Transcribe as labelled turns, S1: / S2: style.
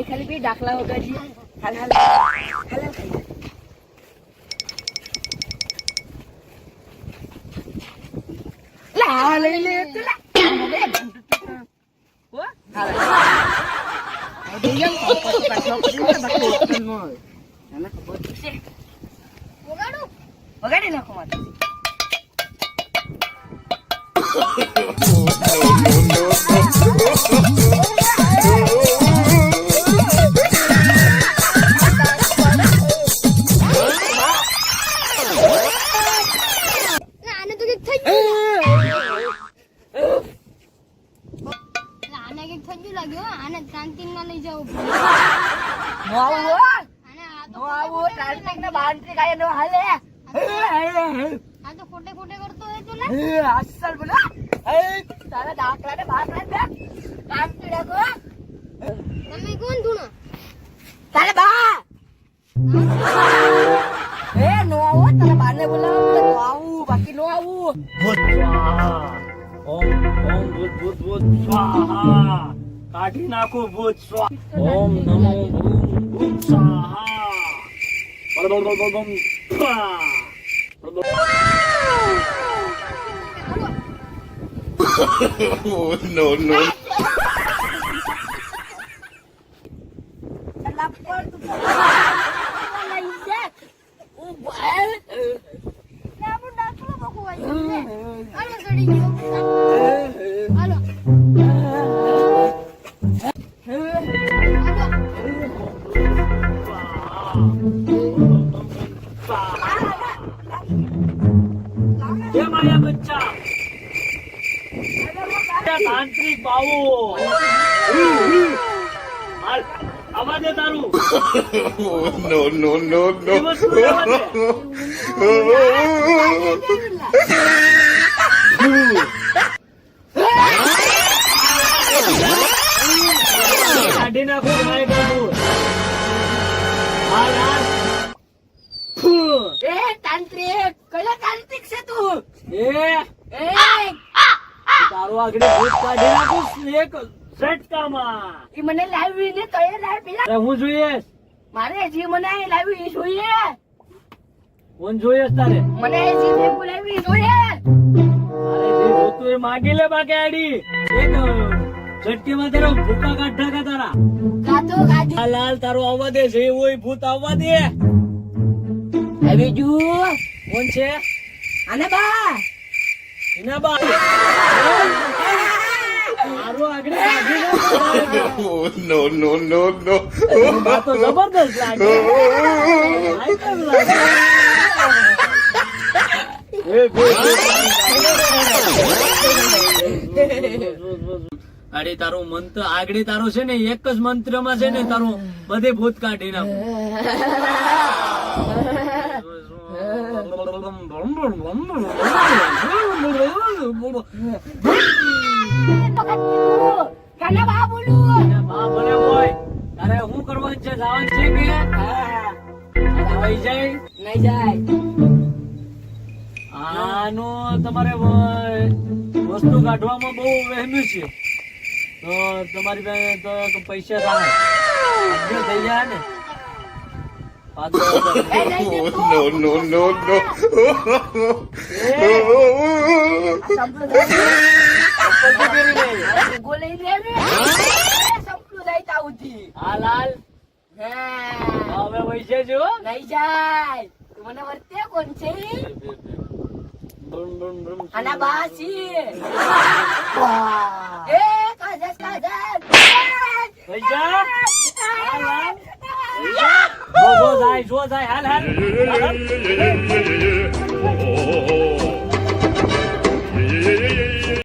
S1: ખાલી બી દાખલા વગાડી હાલ હાલ હાલ લા લઈ લે લા ઓ હાલ દેજમ પાછો કરીને બાકી નો એને ખબર છે વગાડી નાખો માતા તારા દાખલા ને બાકલા કામ પીડા તમે કોણ ધૂણો તારે બા એ નો આવો તારા બાને બોલાવો નો આવું બાકી નો આવું
S2: ભૂત સ્વાહા ઓમ ઓમ ભૂત ભૂત સ્વાહા કાઢી નાખો ભૂત સ્વાહા ઓમ નમો ભૂત સ્વાહા બલબલબલબમ
S3: no, no.
S2: માયા બચ્ચા તાંત્રિક બાવો આવા દે તારું
S3: no, no, no, no.
S2: કાઢી નાખો ભાઈ બાબુ
S1: એ તાંત્રિક કયા તાંત્રિક છે તું એ
S2: તારું આગળ ભૂત કાઢી નાખું એક ઝટકામાં
S1: ઈ મને લાવી ને તો એ લાવ પેલા
S2: અરે હું જોઈએ
S1: મારે જે મને લાવી ઈ જોઈએ
S2: હું જોઈએ તારે
S1: મને જે બોલાવી જોઈએ
S2: અરે જે જોતું એ માગી લે બાકી આડી એક ઝટકીમાં તારો ભૂકા કાઢા કા તારા
S1: ગાતો ગાડી
S2: આ લાલ તારો આવવા દે જે હોય ભૂત આવવા દે
S1: હવે જો
S2: કોણ છે
S1: આને બા
S2: એના બા મારો આગળ કાઢી નાખો
S3: no, no, no, no.
S2: બા તો જબરદસ્ત લાગે આઈટમ લાગે અરે તારું મંત્ર આગળ તારો છે ને એક જ મંત્રમાં છે ને તારું બધે ભૂત કાઢી નાખો
S1: કાના બા બોલું
S2: બા ભલે હોય તારે શું કરવાનું છે જવાનું છે કે વહી જાય
S1: નહીં જાય
S2: આનો તમારે વસ્તુ કાઢવામાં બહુ વહેલું છે તો તમારી પાસે તો પૈસા થાય થઈ જાય ને
S3: no, no, no, no.
S2: હા લાલ હવે વૈસે જો
S1: નહીં જાય મને વર્તે કોણ છે આના બાસી એ કાજસ
S2: વૈસા જો જાય હાલ હાલ